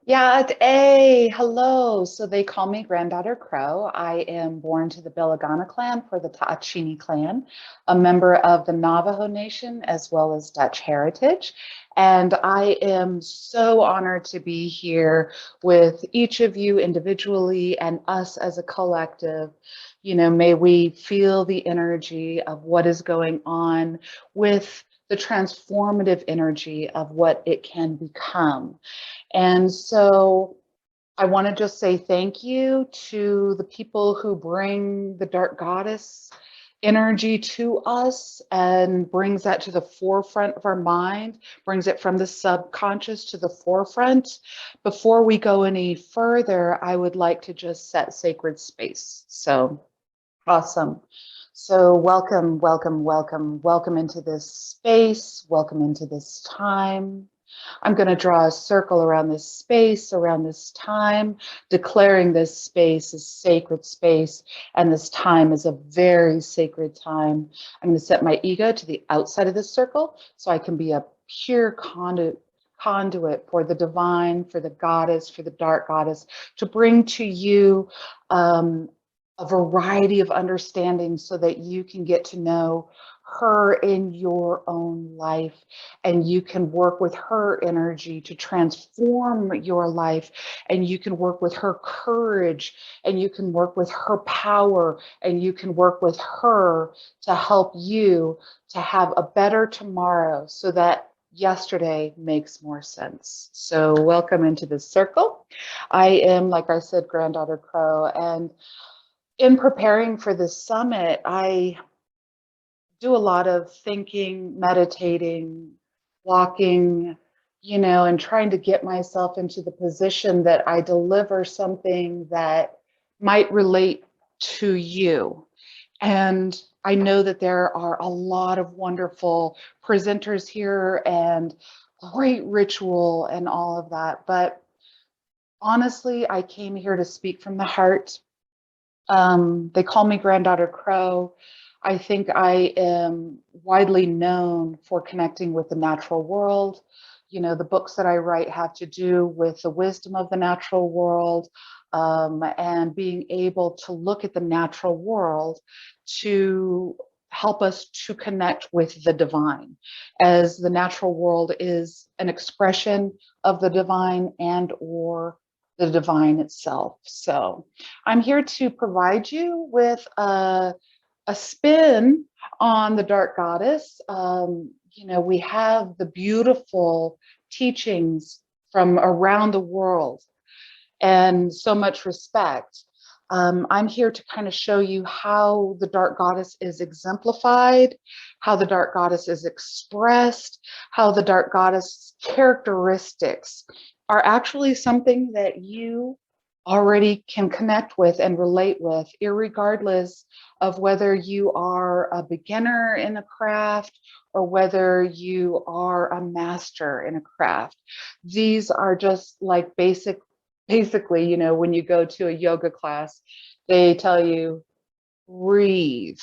Yeah, hey, hello. So they call me Granddaughter Crow. I am born to the Bilagana clan for the Taachini clan, a member of the Navajo Nation as well as Dutch heritage. And I am so honored to be here with each of you individually and us as a collective. May we feel the energy of what is going on with the transformative energy of what it can become. And so I want to just say thank you to the people who bring the dark goddess energy to us and brings that to the forefront of our mind, brings it from the subconscious to the forefront. Before we go any further, I would like to just set sacred space. So awesome. So welcome, welcome, welcome, welcome into this space, welcome into this time. I'm going to draw a circle around this space, around this time, declaring this space as sacred space, and this time is a very sacred time. I'm going to set my ego to the outside of this circle so I can be a pure conduit for the divine, for the goddess, for the dark goddess, to bring to you a variety of understanding so that you can get to know her in your own life and you can work with her energy to transform your life, and you can work with her courage, and you can work with her power, and you can work with her to help you to have a better tomorrow so that yesterday makes more sense. So welcome into this circle. I am, like I said, Granddaughter Crow, and in preparing for this summit, I do a lot of thinking, meditating, walking, and trying to get myself into the position that I deliver something that might relate to you. And I know that there are a lot of wonderful presenters here and great ritual and all of that. But honestly, I came here to speak from the heart. They call me Granddaughter Crow. I think I am widely known for connecting with the natural world. The books that I write have to do with the wisdom of the natural world, and being able to look at the natural world to help us to connect with the divine, as the natural world is an expression of the divine and or the divine itself. So I'm here to provide you with a spin on the dark goddess. We have the beautiful teachings from around the world and so much respect. I'm here to kind of show you how the dark goddess is exemplified, how the dark goddess is expressed, how the dark goddess characteristics are actually something that you already can connect with and relate with, irregardless of whether you are a beginner in a craft or whether you are a master in a craft. These are just like basically, when you go to a yoga class, they tell you breathe.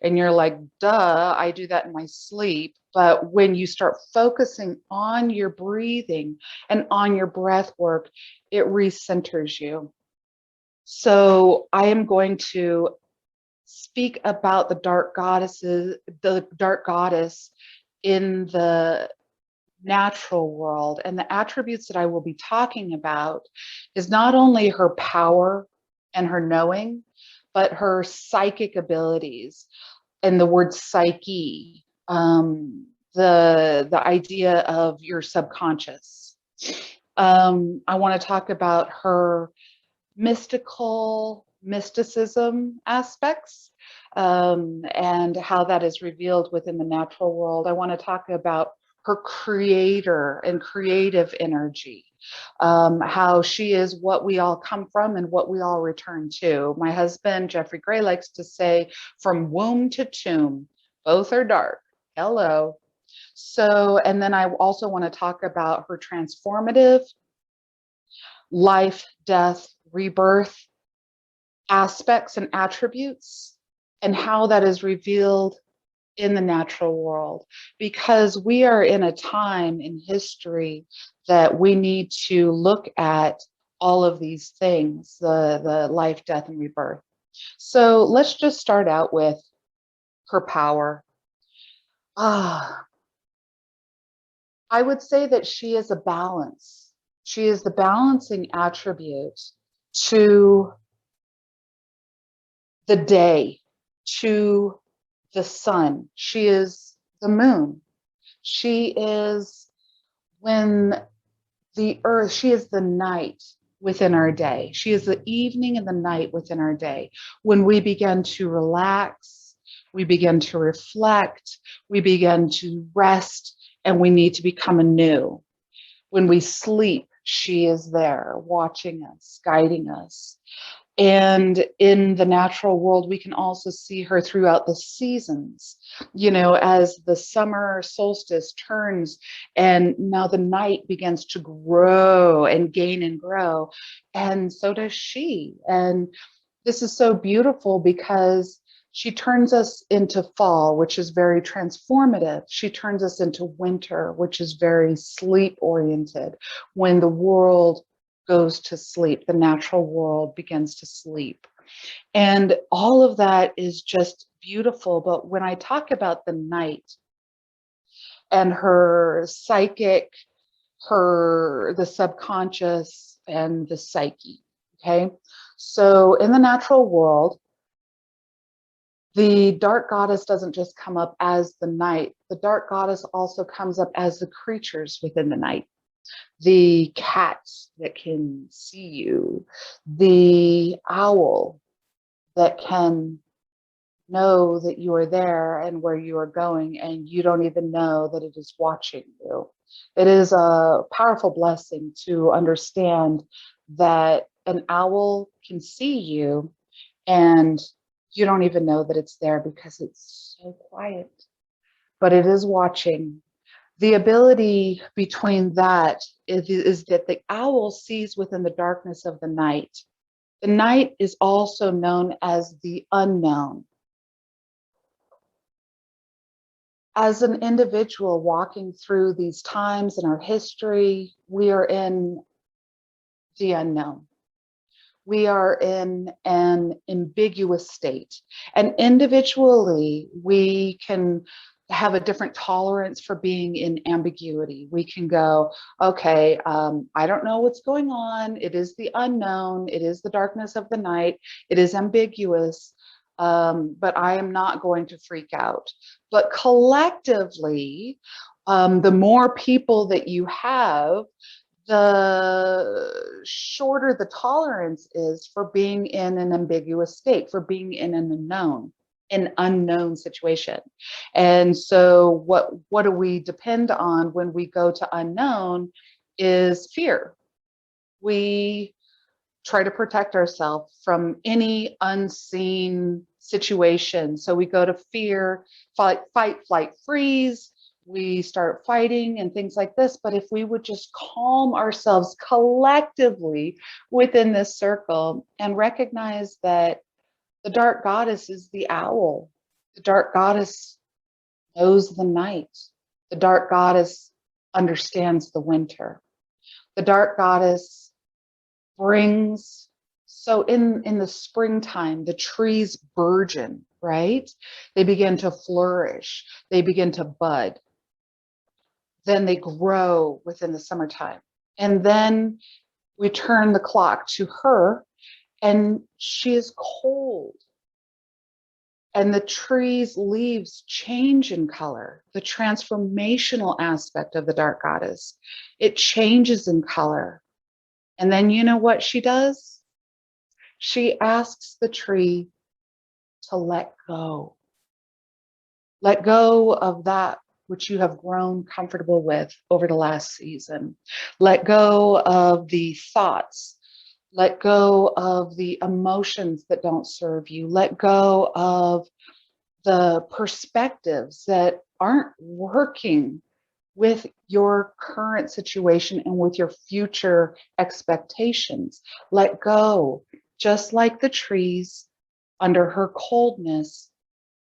And you're like, duh, I do that in my sleep. But when you start focusing on your breathing and on your breath work, it recenters you. So I am going to speak about the dark goddess in the natural world. And the attributes that I will be talking about is not only her power and her knowing, but her psychic abilities. And the word psyche, the idea of your subconscious. I want to talk about her mysticism aspects, and how that is revealed within the natural world. I want to talk about her creator and creative energy, how she is what we all come from and what we all return to. My husband, Jeffrey Gray, likes to say, from womb to tomb, both are dark. Hello. So, and then I also want to talk about her transformative life, death, rebirth aspects and attributes, and how that is revealed in the natural world, because we are in a time in history that we need to look at all of these things, the life, death, and rebirth. So let's just start out with her power. Ah, I would say that she is a balance. She is the balancing attribute to the day, to the sun. She is the moon. She is when the earth, she is the night within our day. She is the evening and the night within our day. When we begin to relax, we begin to reflect, we begin to rest, and we need to become anew. When we sleep, she is there watching us, guiding us. And in the natural world, we can also see her throughout the seasons, as the summer solstice turns and now the night begins to grow and gain and grow. And so does she. And this is so beautiful because she turns us into fall, which is very transformative. She turns us into winter, which is very sleep oriented. When the world goes to sleep, the natural world begins to sleep. And all of that is just beautiful. But when I talk about the night and her psychic, the subconscious, and the psyche, okay? So in the natural world, the dark goddess doesn't just come up as the night. The dark goddess also comes up as the creatures within the night. The cat that can see you, the owl that can know that you are there and where you are going, and you don't even know that it is watching you. It is a powerful blessing to understand that an owl can see you and you don't even know that it's there because it's so quiet, but it is watching. The ability between that is that the owl sees within the darkness of the night. The night is also known as the unknown. As an individual walking through these times in our history, we are in the unknown. We are in an ambiguous state. And individually, we can have a different tolerance for being in ambiguity. We can go, okay, I don't know what's going on. It is the unknown. It is the darkness of the night. It is ambiguous, but I am not going to freak out. But collectively, the more people that you have, the shorter the tolerance is for being in an ambiguous state, for being in an unknown situation. And so what do we depend on when we go to unknown is fear. We try to protect ourselves from any unseen situation. So we go to fear, fight, flight, freeze. We start fighting and things like this. But if we would just calm ourselves collectively within this circle and recognize that the dark goddess is the owl, the dark goddess knows the night, the dark goddess understands the winter, the dark goddess brings, so in the springtime, the trees burgeon, right? They begin to flourish, they begin to bud. Then they grow within the summertime. And then we turn the clock to her, and she is cold. And the tree's leaves change in color, the transformational aspect of the dark goddess. It changes in color. And then you know what she does? She asks the tree to let go. Let go of that which you have grown comfortable with over the last season. Let go of the thoughts. Let go of the emotions that don't serve you. Let go of the perspectives that aren't working with your current situation and with your future expectations. Let go, just like the trees under her coldness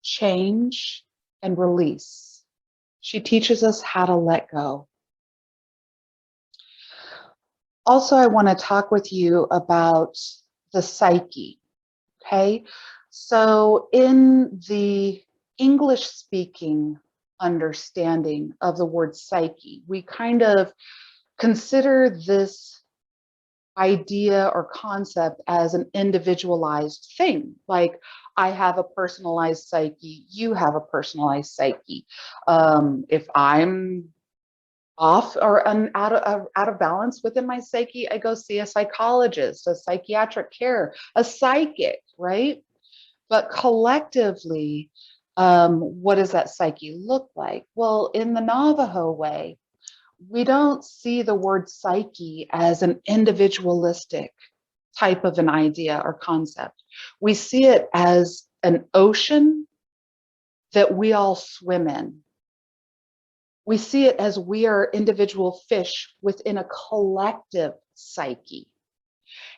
change and release. She teaches us how to let go. Also, I want to talk with you about the psyche. Okay. So, in the English speaking understanding of the word psyche, we kind of consider this idea or concept as an individualized thing. Like, I have a personalized psyche, you have a personalized psyche. If I'm off or out of balance within my psyche, I go see a psychologist, a psychiatric care, a psychic, right? But collectively, what does that psyche look like? Well, in the Navajo way, we don't see the word psyche as an individualistic type of an idea or concept. We see it as an ocean that we all swim in. We see it as we are individual fish within a collective psyche.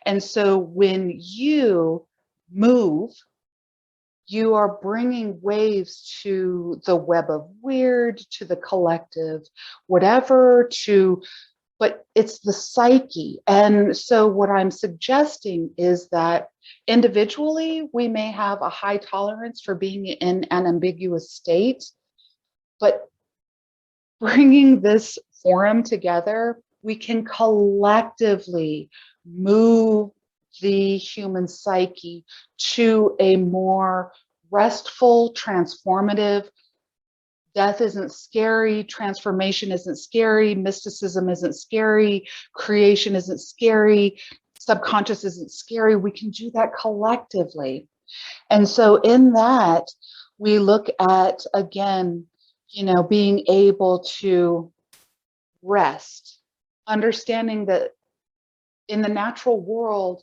And so when you move, you are bringing waves to the web of weird, to the collective, whatever, but it's the psyche. And so what I'm suggesting is that individually, we may have a high tolerance for being in an ambiguous state, but bringing this forum together, we can collectively move the human psyche to a more restful, transformative. Death isn't scary, transformation isn't scary, mysticism isn't scary, creation isn't scary, subconscious isn't scary. We can do that collectively. And so in that, we look at, again, being able to rest, understanding that in the natural world,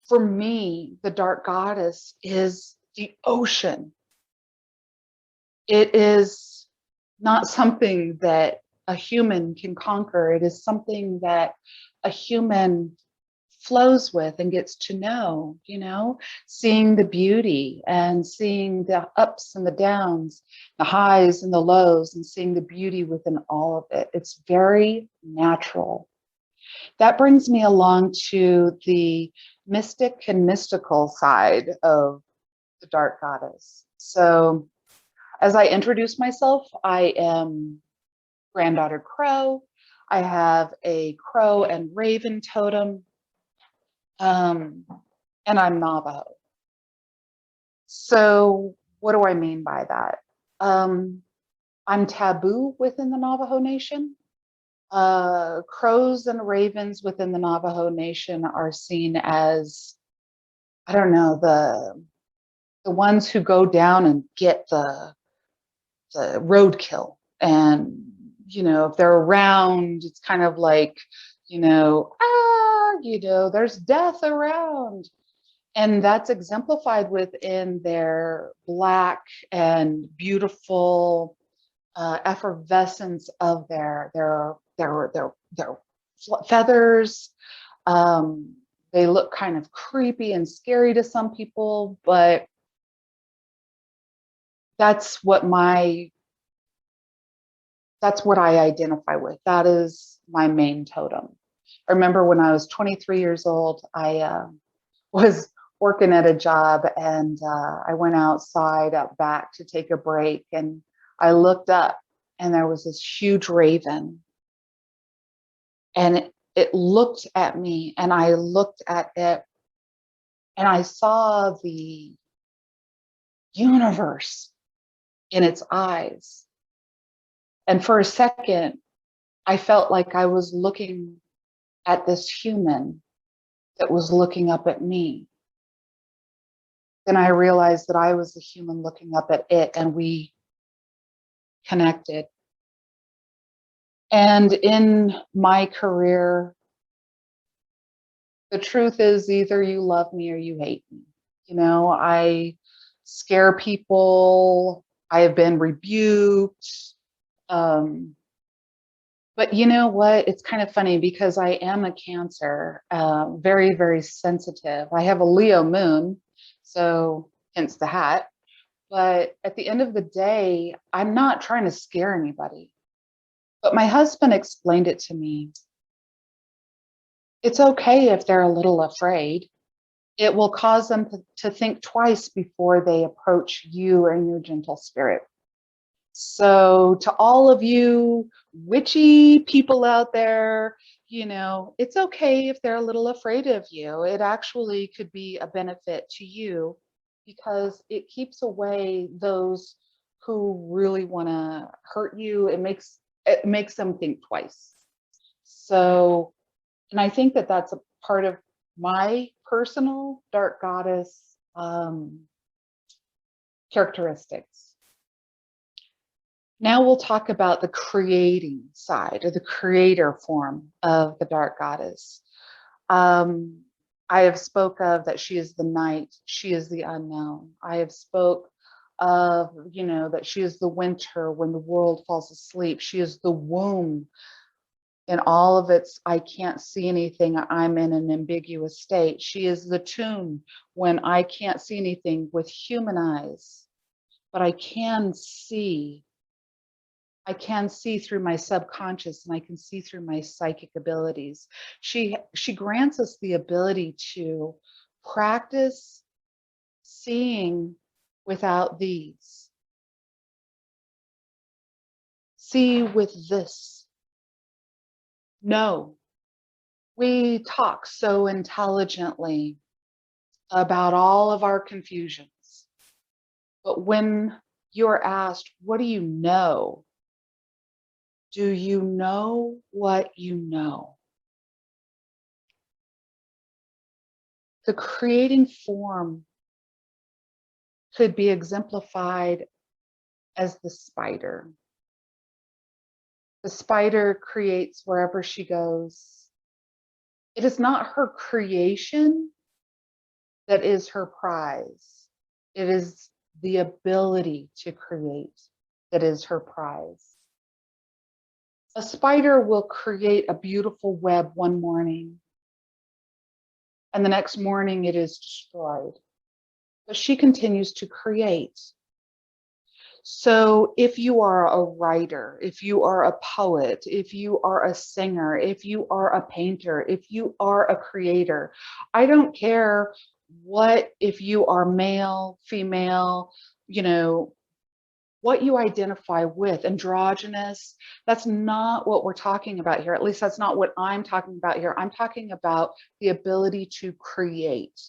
for me, the dark goddess is the ocean. It is not something that a human can conquer. It is something that a human flows with and gets to know, seeing the beauty and seeing the ups and the downs, the highs and the lows, and seeing the beauty within all of it. It's very natural. That brings me along to the mystic and mystical side of the dark goddess. So, as I introduce myself, I am granddaughter Crow. I have a crow and raven totem. And I'm Navajo. So what do I mean by that? I'm taboo within the Navajo Nation. Crows and ravens within the Navajo Nation are seen as, I don't know, the ones who go down and get the roadkill. And, if they're around, it's kind of like, there's death around. And that's exemplified within their black and beautiful effervescence of their feathers. They look kind of creepy and scary to some people, but that's what I identify with. That is my main totem. I remember when I was 23 years old, I was working at a job, and I went outside out back to take a break, and I looked up and there was this huge raven, and it looked at me, and I looked at it, and I saw the universe in its eyes. And for a second, I felt like I was looking at this human that was looking up at me. Then I realized that I was the human looking up at it, and we connected. And in my career, the truth is either you love me or you hate me. I scare people. I have been rebuked. But you know what? It's kind of funny because I am a Cancer, very, very sensitive. I have a Leo moon, so hence the hat. But at the end of the day, I'm not trying to scare anybody. But my husband explained it to me. It's okay if they're a little afraid. It will cause them to think twice before they approach you and your gentle spirit. So, to all of you witchy people out there, it's okay if they're a little afraid of you. It actually could be a benefit to you because it keeps away those who really want to hurt you. It makes them think twice. So, and I think that that's a part of my personal dark goddess characteristics. Now we'll talk about the creating side or the creator form of the dark goddess. Um, I have spoke of that she is the night, she is the unknown. I have spoke of, that she is the winter when the world falls asleep. She is the womb in all of its, I can't see anything, I'm in an ambiguous state. She is the tomb when I can't see anything with human eyes, but I can see through my subconscious and I can see through my psychic abilities. She grants us the ability to practice seeing without these. See with this. No. We talk so intelligently about all of our confusions. But when you're asked, what do you know? Do you know what you know? The creating form could be exemplified as the spider. The spider creates wherever she goes. It is not her creation that is her prize. It is the ability to create that is her prize. A spider will create a beautiful web one morning, and the next morning it is destroyed. But she continues to create. So if you are a writer, if you are a poet, if you are a singer, if you are a painter, if you are a creator, I don't care if you are male, female, what you identify with, androgynous, that's not what we're talking about here. At least that's not what I'm talking about here. I'm talking about the ability to create.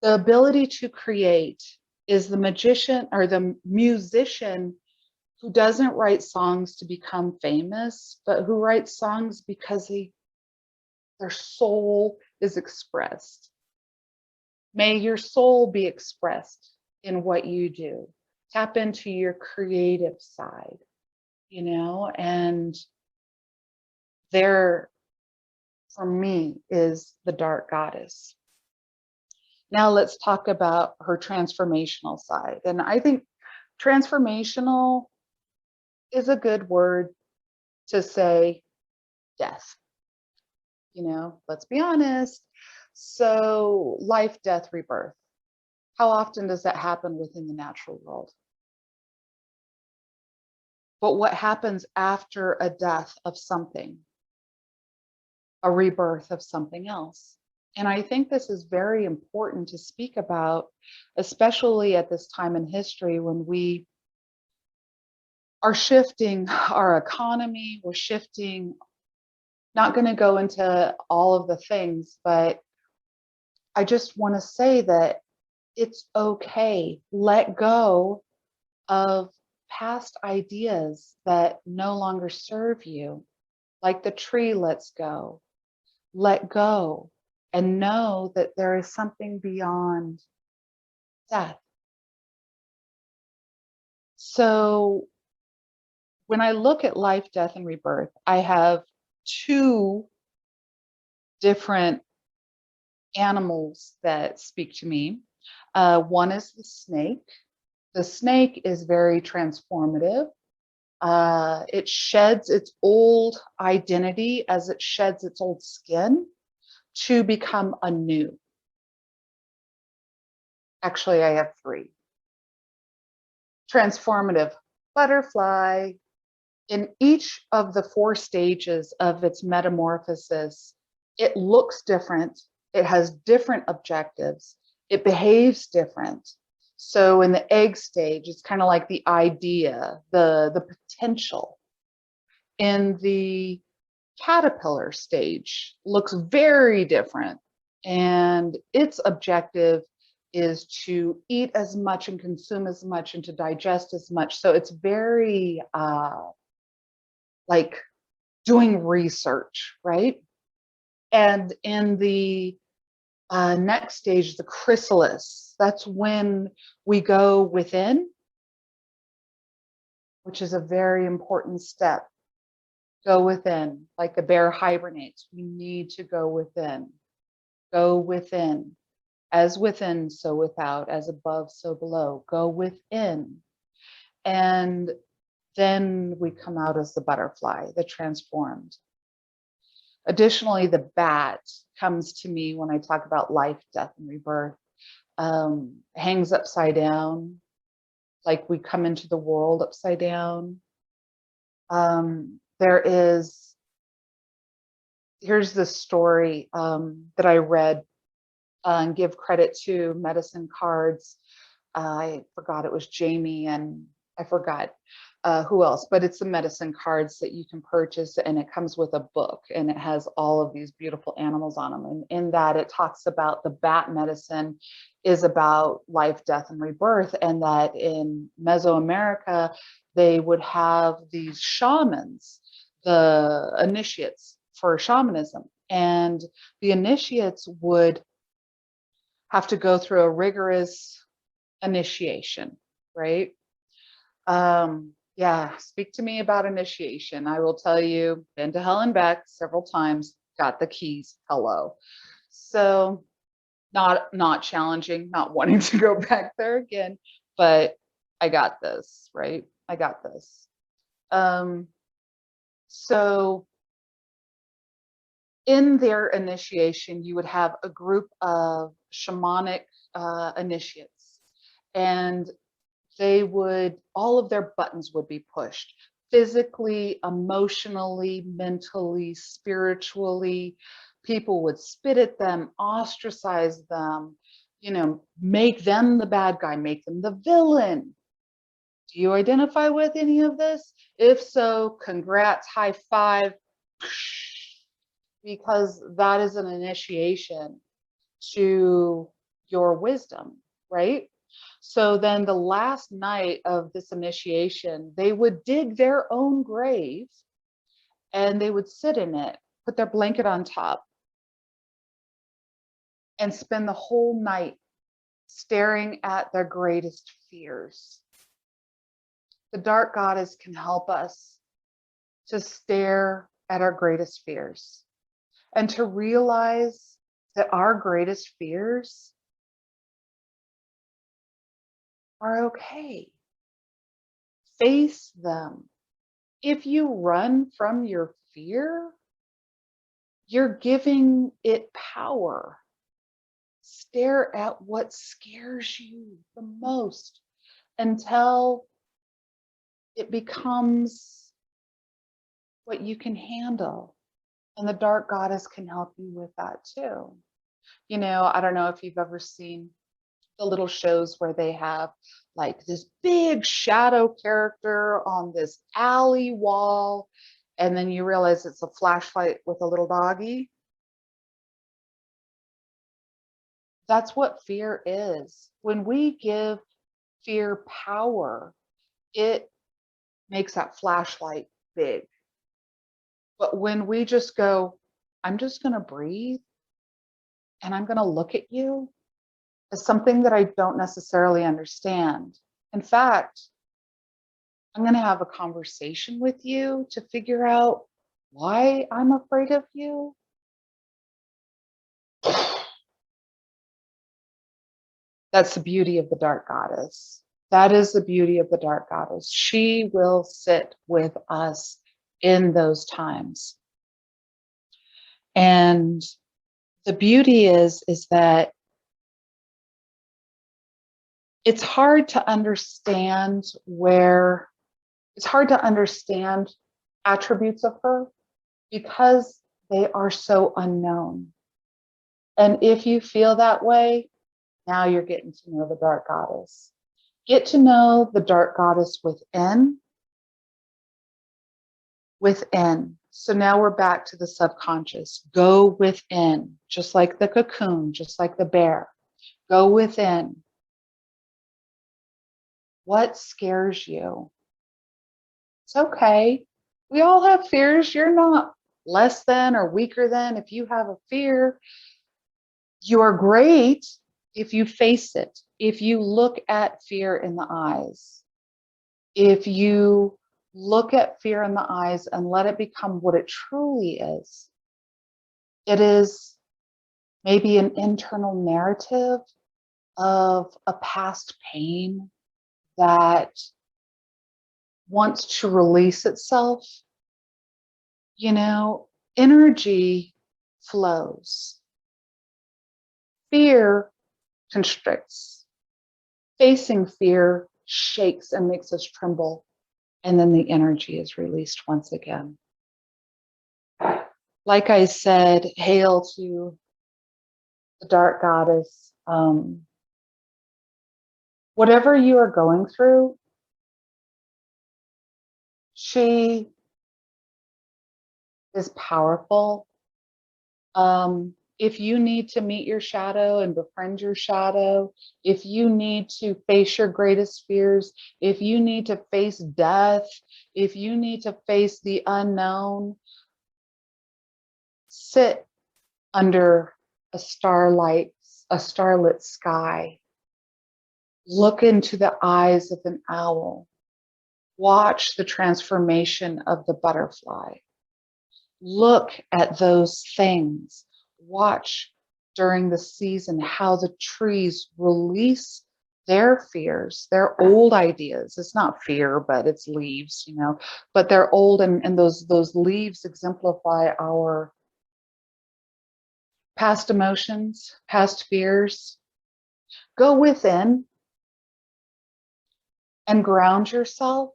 The ability to create is the magician or the musician who doesn't write songs to become famous, but who writes songs because their soul is expressed. May your soul be expressed in what you do. Tap into your creative side, and there, for me, is the dark goddess. Now let's talk about her transformational side. And I think transformational is a good word to say death. Let's be honest. So life, death, rebirth. How often does that happen within the natural world? But what happens after a death of something? A rebirth of something else. And I think this is very important to speak about, especially at this time in history when we are shifting our economy, we're shifting, not going to go into all of the things, but I just want to say that it's okay. Let go of past ideas that no longer serve you, like the tree lets go. Let go and know that there is something beyond death. So when I look at life, death, and rebirth, I have two different animals that speak to me. One is the snake. The snake is very transformative. It sheds its old identity as it sheds its old skin to become a new. Actually, I have three. transformative butterfly. In each of the 4 stages of its metamorphosis, it looks different. It has different objectives. It behaves different. So in the egg stage, it's kind of like the idea, the potential. In the caterpillar stage, looks very different. And its objective is to eat as much and consume as much and to digest as much. So it's very like doing research, right? And in the next stage, the chrysalis, that's when we go within, which is a very important step. Go within, like the bear hibernates. We need to go within. Go within. As within, so without. As above, so below. Go within. And then we come out as the butterfly, the transformed. Additionally, the bat comes to me when I talk about life, death, and rebirth. Hangs upside down, like we come into the world upside down. Here's the story that I read and give credit to medicine cards. I forgot it was Jamie and I forgot who else, but it's the medicine cards that you can purchase and it comes with a book and it has all of these beautiful animals on them. And in that it talks about the bat medicine is about life, death, and rebirth. And that in Mesoamerica, they would have these shamans, the initiates for shamanism. And the initiates would have to go through a rigorous initiation, right? Yeah, speak to me about initiation. I will tell you, been to hell and back several times, got the keys, hello. So not challenging, not wanting to go back there again, but I got this, right? I got this. So in their initiation, you would have a group of shamanic initiates, and all of their buttons would be pushed physically, emotionally, mentally, spiritually. People would spit at them, ostracize them, make them the bad guy, make them the villain. Do you identify with any of this? If so, congrats, high five, because that is an initiation to your wisdom, right? So then the last night of this initiation, they would dig their own grave and they would sit in it, put their blanket on top, and spend the whole night staring at their greatest fears. The dark goddess can help us to stare at our greatest fears and to realize that our greatest fears are okay. Face them. If you run from your fear, you're giving it power. Stare at what scares you the most until it becomes what you can handle. And the dark goddess can help you with that too. I don't know if you've ever seen the little shows where they have like this big shadow character on this alley wall, and then you realize it's a flashlight with a little doggy. That's what fear is. When we give fear power, it makes that flashlight big. But when we just go, I'm just going to breathe and I'm going to look at you as something that I don't necessarily understand. In fact, I'm going to have a conversation with you to figure out why I'm afraid of you. That's the beauty of the dark goddess. That is the beauty of the dark goddess. She will sit with us in those times. And the beauty is that it's hard to understand attributes of her because they are so unknown. And if you feel that way, now you're getting to know the dark goddess. Get to know the dark goddess within. So now we're back to the subconscious. Go within, just like the cocoon, just like the bear. Go within. What scares you? It's okay. We all have fears. You're not less than or weaker than if you have a fear. You are great if you face it, if you look at fear in the eyes, if you look at fear in the eyes and let it become what it truly is. It is maybe an internal narrative of a past pain that wants to release itself. You know, energy flows. Fear constricts. Facing fear shakes and makes us tremble. And then the energy is released once again. Like I said, hail to the dark goddess. Whatever you are going through, she is powerful. If you need to meet your shadow and befriend your shadow, if you need to face your greatest fears, if you need to face death, if you need to face the unknown, sit under a starlit sky. Look into the eyes of an owl. Watch the transformation of the butterfly. Look at those things. Watch during the season how the trees release their fears, their old ideas. It's not fear, but it's leaves, you know, but they're old, and those leaves exemplify our past emotions, past fears. Go within and ground yourself,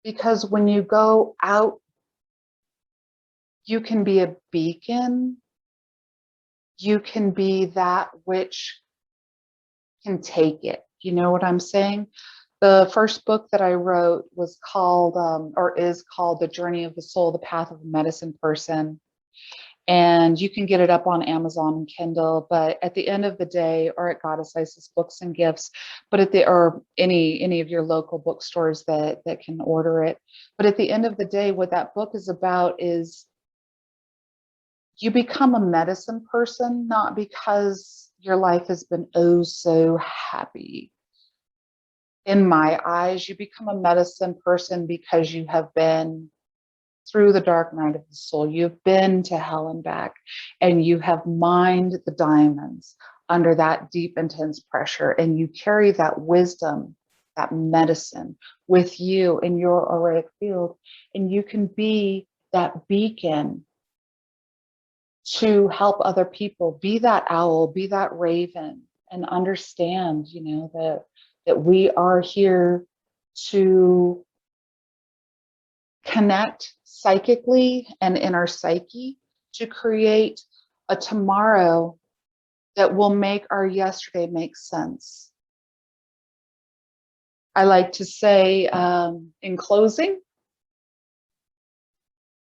because when you go out, you can be a beacon. You can be that which can take it. You know what I'm saying? The first book that I wrote was called, or is called, The Journey of the Soul, The Path of a Medicine Person. And you can get it up on Amazon and Kindle, but at the end of the day, or at Goddess Isis Books and Gifts, but or any of your local bookstores that can order it. But at the end of the day, what that book is about is you become a medicine person, not because your life has been oh so happy. In my eyes, you become a medicine person because you have been through the dark night of the soul. You've been to hell and back, and you have mined the diamonds under that deep, intense pressure. And you carry that wisdom, that medicine with you in your auric field. And you can be that beacon to help other people. Be that owl, be that raven, and understand, you know, that we are here to connect psychically and in our psyche to create a tomorrow that will make our yesterday make sense. I like to say, in closing,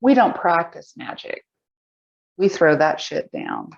we don't practice magic. We throw that shit down.